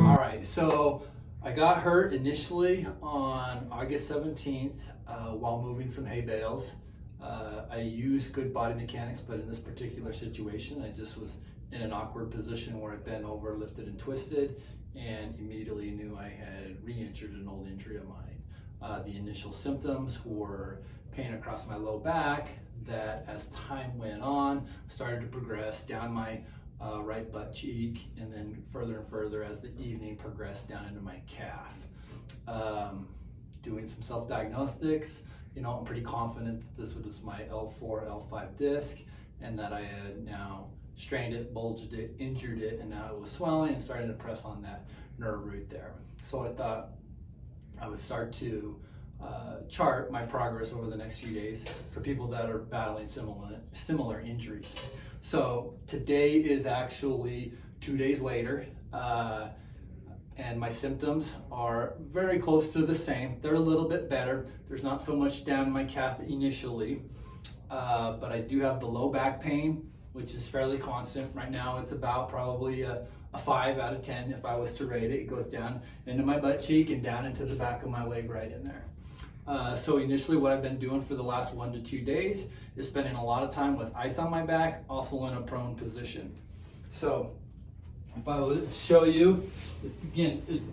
All right, so I got hurt initially on August 17th while moving some hay bales. I used good body mechanics, but in this particular situation, I just was in an awkward position where I bent over, lifted and twisted, and immediately knew I had re-injured an old injury of mine. The initial symptoms were pain across my low back that, as time went on, started to progress down my right butt cheek, and then further and further as the evening progressed down into my calf. Doing some self-diagnostics, I'm pretty confident that this was my L4, L5 disc, and that I had now strained it, bulged it, injured it, and now it was swelling and starting to press on that nerve root there. So I thought I would start to chart my progress over the next few days for people that are battling similar injuries. So today is actually 2 days later, and my symptoms are very close to the same. They're a little bit better. There's not so much down my calf initially, but I do have the low back pain, which is fairly constant. Right now it's about probably a 5 out of 10 if I was to rate it. It goes down into my butt cheek and down into the back of my leg right in there. So initially what I've been doing for the last 1 to 2 days is spending a lot of time with ice on my back, also in a prone position. So if I would show you, it's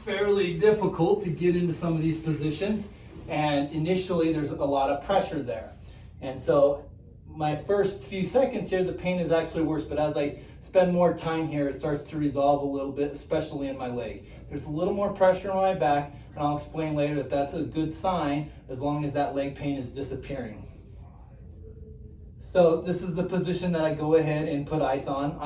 fairly difficult to get into some of these positions, and initially there's a lot of pressure there. And so my first few seconds here, the pain is actually worse, but as I spend more time here, it starts to resolve a little bit, especially in my leg. There's a little more pressure on my back, and I'll explain later that that's a good sign as long as that leg pain is disappearing. So this is the position that I go ahead and put ice on.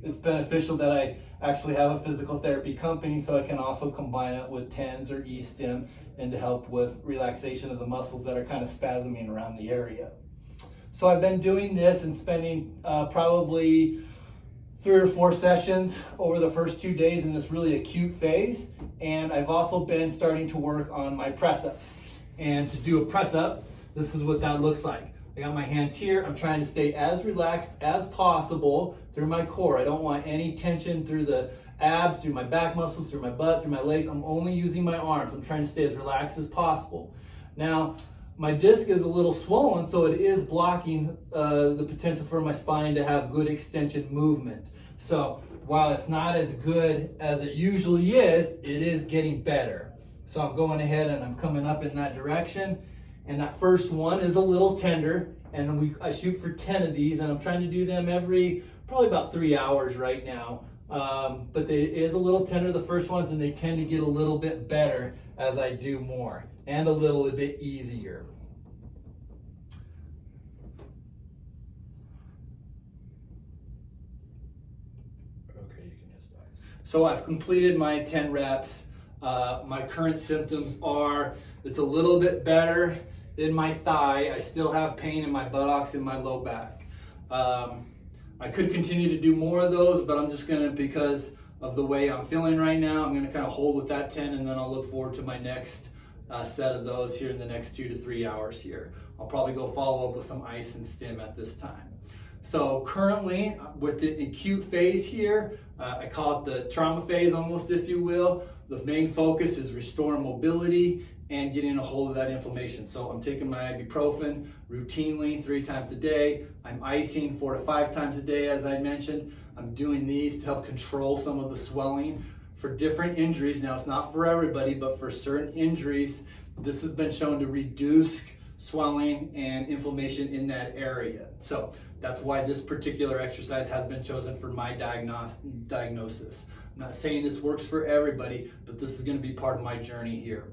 It's beneficial that I actually have a physical therapy company, so I can also combine it with TENS or E-stim and to help with relaxation of the muscles that are kind of spasming around the area. So I've been doing this and spending probably 3 or 4 sessions over the first 2 days in this really acute phase. And I've also been starting to work on my press-ups. And to do a press-up, this is what that looks like. I got my hands here. I'm trying to stay as relaxed as possible through my core. I don't want any tension through the abs, through my back muscles, through my butt, through my legs. I'm only using my arms. I'm trying to stay as relaxed as possible. Now, my disc is a little swollen, so it is blocking the potential for my spine to have good extension movement. So while it's not as good as it usually is, it is getting better. So I'm going ahead and I'm coming up in that direction. And that first one is a little tender, and I shoot for 10 of these, and I'm trying to do them every probably about 3 hours right now. But it is a little tender, the first ones, and they tend to get a little bit better as I do more, and a little bit easier. Okay, you can just start. So I've completed my 10 reps. My current symptoms are, it's a little bit better in my thigh. I still have pain in my buttocks and my low back. I could continue to do more of those, but I'm just gonna, because of the way I'm feeling right now, I'm gonna kind of hold with that 10, and then I'll look forward to my next set of those here in the next 2 to 3 hours here. I'll probably go follow up with some ice and stim at this time. So currently, with the acute phase here, I call it the trauma phase almost, if you will. The main focus is restoring mobility and getting a hold of that inflammation. So I'm taking my ibuprofen routinely 3 times a day. I'm icing 4 to 5 times a day, as I mentioned. I'm doing these to help control some of the swelling for different injuries. Now, it's not for everybody, but for certain injuries, this has been shown to reduce swelling and inflammation in that area. So that's why this particular exercise has been chosen for my diagnosis. I'm not saying this works for everybody, but this is going to be part of my journey here.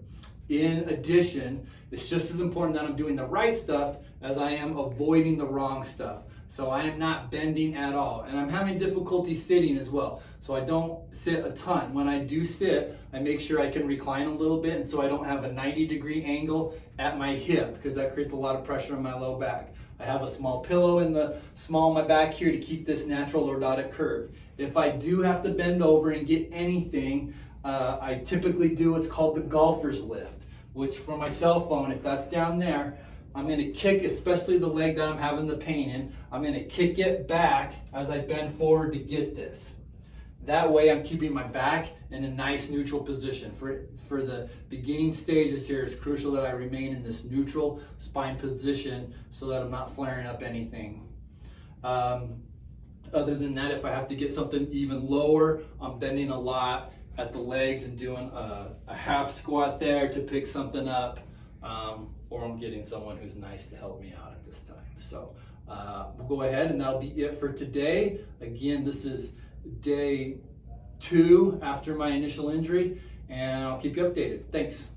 In addition, it's just as important that I'm doing the right stuff as I am avoiding the wrong stuff. So I am not bending at all, and I'm having difficulty sitting as well. So I don't sit a ton. When I do sit, I make sure I can recline a little bit, and so I don't have a 90-degree angle at my hip, because that creates a lot of pressure on my low back. I have a small pillow in the small of my back here to keep this natural lordotic curve. If I do have to bend over and get anything, I typically do what's called the golfer's lift, which for my cell phone, if that's down there, I'm going to kick, especially the leg that I'm having the pain in, I'm going to kick it back as I bend forward to get this. That way I'm keeping my back in a nice neutral position. For the beginning stages here, it's crucial that I remain in this neutral spine position so that I'm not flaring up anything. Other than that, if I have to get something even lower, I'm bending a lot at the legs and doing a half squat there to pick something up, or I'm getting someone who's nice to help me out at this time. So we'll go ahead, and that'll be it for today. Again, this is day 2 after my initial injury, and I'll keep you updated. Thanks.